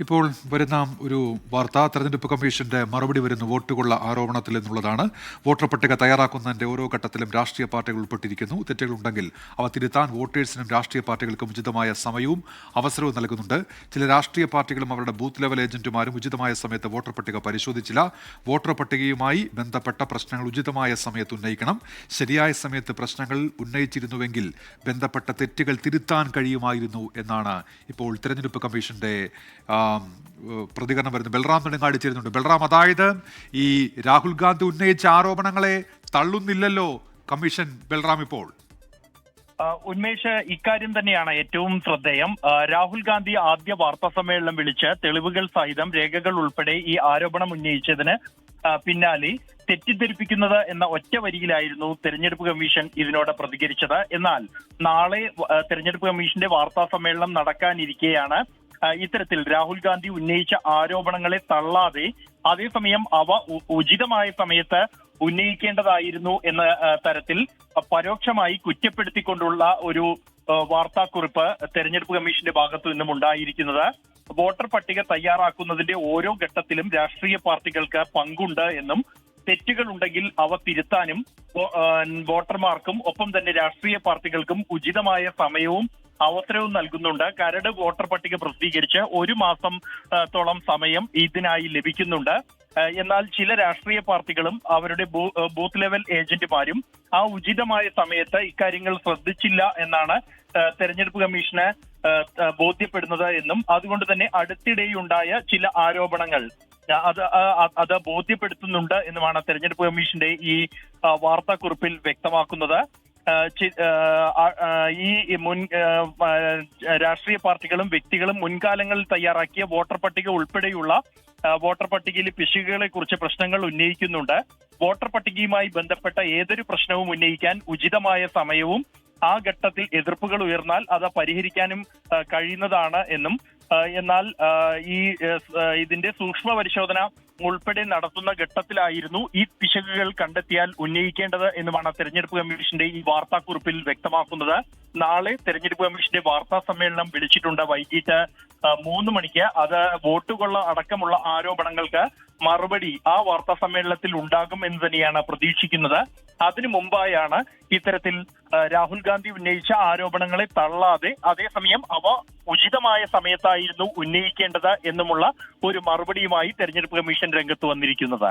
ഇപ്പോൾ വരുന്ന ഒരു വാർത്ത തെരഞ്ഞെടുപ്പ് കമ്മീഷന്റെ മറുപടി വരുന്ന വോട്ടുകൊള്ള ആരോപണത്തിൽ നിന്നുള്ളതാണ്. വോട്ടർ പട്ടിക തയ്യാറാക്കുന്നതിന്റെ ഓരോ ഘട്ടത്തിലും രാഷ്ട്രീയ പാർട്ടികൾ ഉൾപ്പെട്ടിരിക്കുന്നു. തെറ്റുകളുണ്ടെങ്കിൽ അവ തിരുത്താൻ വോട്ടേഴ്സിനും രാഷ്ട്രീയ പാർട്ടികൾക്കും ഉചിതമായ സമയവും അവസരവും നൽകുന്നുണ്ട്. ചില രാഷ്ട്രീയ പാർട്ടികളും അവരുടെ ബൂത്ത് ലെവൽ ഏജന്റുമാരും ഉചിതമായ സമയത്ത് വോട്ടർ പട്ടിക പരിശോധിച്ചില്ല. വോട്ടർ പട്ടികയുമായി ബന്ധപ്പെട്ട പ്രശ്നങ്ങൾ ഉചിതമായ സമയത്ത് ഉന്നയിക്കണം. ശരിയായ സമയത്ത് പ്രശ്നങ്ങൾ ഉന്നയിച്ചിരുന്നുവെങ്കിൽ ബന്ധപ്പെട്ട തെറ്റുകൾ തിരുത്താൻ കഴിയുമായിരുന്നു എന്നാണ് ഇപ്പോൾ തെരഞ്ഞെടുപ്പ് കമ്മീഷന്റെ പ്രതികരണം വരുന്നത്. ബൽറാം നെടുങ്ങാടി ചേരുന്നുണ്ട്. ബൽറാം, അതായത് ഈ രാഹുൽ ഗാന്ധി ഉന്നയിച്ച ആരോപണങ്ങളെ തള്ളുന്നില്ലല്ലോ കമ്മീഷൻ ബൽറാം ഇപ്പോൾ? ഉന്മേഷ്, ഇക്കാര്യം തന്നെയാണ് ഏറ്റവും ശ്രദ്ധേയം. രാഹുൽ ഗാന്ധി ആദ്യ വാർത്താ സമ്മേളനം വിളിച്ച് തെളിവുകൾ സഹിതം രേഖകൾ ഉൾപ്പെടെ ഈ ആരോപണം ഉന്നയിച്ചതിന് പിന്നാലെ തെറ്റിദ്ധരിപ്പിക്കുന്നത് എന്ന ഒറ്റ വരിയിലായിരുന്നു തെരഞ്ഞെടുപ്പ് കമ്മീഷൻ ഇതിനോട് പ്രതികരിച്ചത്. എന്നാൽ നാളെ തെരഞ്ഞെടുപ്പ് കമ്മീഷന്റെ വാർത്താ സമ്മേളനം നടക്കാനിരിക്കെയാണ് ഇത്തരത്തിൽ രാഹുൽ ഗാന്ധി ഉന്നയിച്ച ആരോപണങ്ങളെ തള്ളാതെ അതേസമയം അവ ഉചിതമായ സമയത്ത് ഉന്നയിക്കേണ്ടതായിരുന്നു എന്ന തരത്തിൽ പരോക്ഷമായി കുറ്റപ്പെടുത്തിക്കൊണ്ടുള്ള ഒരു വാർത്താക്കുറിപ്പ് തെരഞ്ഞെടുപ്പ് കമ്മീഷന്റെ ഭാഗത്തു നിന്നും ഉണ്ടായിരിക്കുന്നത്. വോട്ടർ പട്ടിക തയ്യാറാക്കുന്നതിന്റെ ഓരോ ഘട്ടത്തിലും രാഷ്ട്രീയ പാർട്ടികൾക്ക് പങ്കുണ്ട് എന്നും തെറ്റുകൾ ഉണ്ടെങ്കിൽ അവ തിരുത്താനും വോട്ടർമാർക്കും ഒപ്പം തന്നെ രാഷ്ട്രീയ പാർട്ടികൾക്കും ഉചിതമായ സമയവും അവസരവും നൽകുന്നുണ്ട്. കരട് വോട്ടർ പട്ടിക പ്രസിദ്ധീകരിച്ച് 1 മാസത്തോളം സമയം ഇതിനായി ലഭിക്കുന്നുണ്ട്. എന്നാൽ ചില രാഷ്ട്രീയ പാർട്ടികളും അവരുടെ ബൂത്ത് ലെവൽ ഏജന്റുമാരും ആ ഉചിതമായ സമയത്ത് ഇക്കാര്യങ്ങൾ ശ്രദ്ധിച്ചില്ല എന്നാണ് തെരഞ്ഞെടുപ്പ് കമ്മീഷന് ബോധ്യപ്പെടുന്നത് എന്നും അതുകൊണ്ട് തന്നെ അടുത്തിടെയുണ്ടായ ചില ആരോപണങ്ങൾ അത് ബോധ്യപ്പെടുത്തുന്നുണ്ട് എന്നുമാണ് തെരഞ്ഞെടുപ്പ് കമ്മീഷന്റെ ഈ വാർത്താക്കുറിപ്പിൽ വ്യക്തമാക്കുന്നത്. ഈ മുൻ രാഷ്ട്രീയ പാർട്ടികളും വ്യക്തികളും മുൻകാലങ്ങളിൽ തയ്യാറാക്കിയ വോട്ടർ പട്ടിക ഉൾപ്പെടെയുള്ള വോട്ടർ പട്ടികയിലെ പിശകുകളെ കുറിച്ച് പ്രശ്നങ്ങൾ ഉന്നയിക്കുന്നുണ്ട്. വോട്ടർ പട്ടികയുമായി ബന്ധപ്പെട്ട ഏതൊരു പ്രശ്നവും ഉന്നയിക്കാൻ ഉചിതമായ സമയവും ആ ഘട്ടത്തിൽ എതിർപ്പുകൾ ഉയർന്നാൽ അത് പരിഹരിക്കാനും കഴിയുന്നതാണ് എന്നും എന്നാൽ ഇതിന്റെ സൂക്ഷ്മ പരിശോധന ഉൾപ്പെടെ നടത്തുന്ന ഘട്ടത്തിലായിരുന്നു ഈ പിശകുകൾ കണ്ടെത്തിയാൽ ഉന്നയിക്കേണ്ടത് എന്നുമാണ് തെരഞ്ഞെടുപ്പ് കമ്മീഷന്റെ ഈ വാർത്താക്കുറിപ്പിൽ വ്യക്തമാക്കുന്നത്. നാളെ തെരഞ്ഞെടുപ്പ് കമ്മീഷന്റെ വാർത്താ സമ്മേളനം വിളിച്ചിട്ടുണ്ട് വൈകിട്ട് 3 മണിക്ക്. അത് വോട്ടുകൊള്ള അടക്കമുള്ള ആരോപണങ്ങൾക്ക് മറുപടി ആ വാർത്താ സമ്മേളനത്തിൽ ഉണ്ടാകും എന്ന് തന്നെയാണ് പ്രതീക്ഷിക്കുന്നത്. അതിനു മുമ്പായാണ് ഇത്തരത്തിൽ രാഹുൽ ഗാന്ധി ഉന്നയിച്ച ആരോപണങ്ങളെ തള്ളാതെ അതേസമയം അവ ഉചിതമായ സമയത്തായിരുന്നു ഉന്നയിക്കേണ്ടത് എന്നുമുള്ള ഒരു മറുപടിയുമായി തെരഞ്ഞെടുപ്പ് കമ്മീഷൻ രംഗത്ത് വന്നിരിക്കുന്നത്.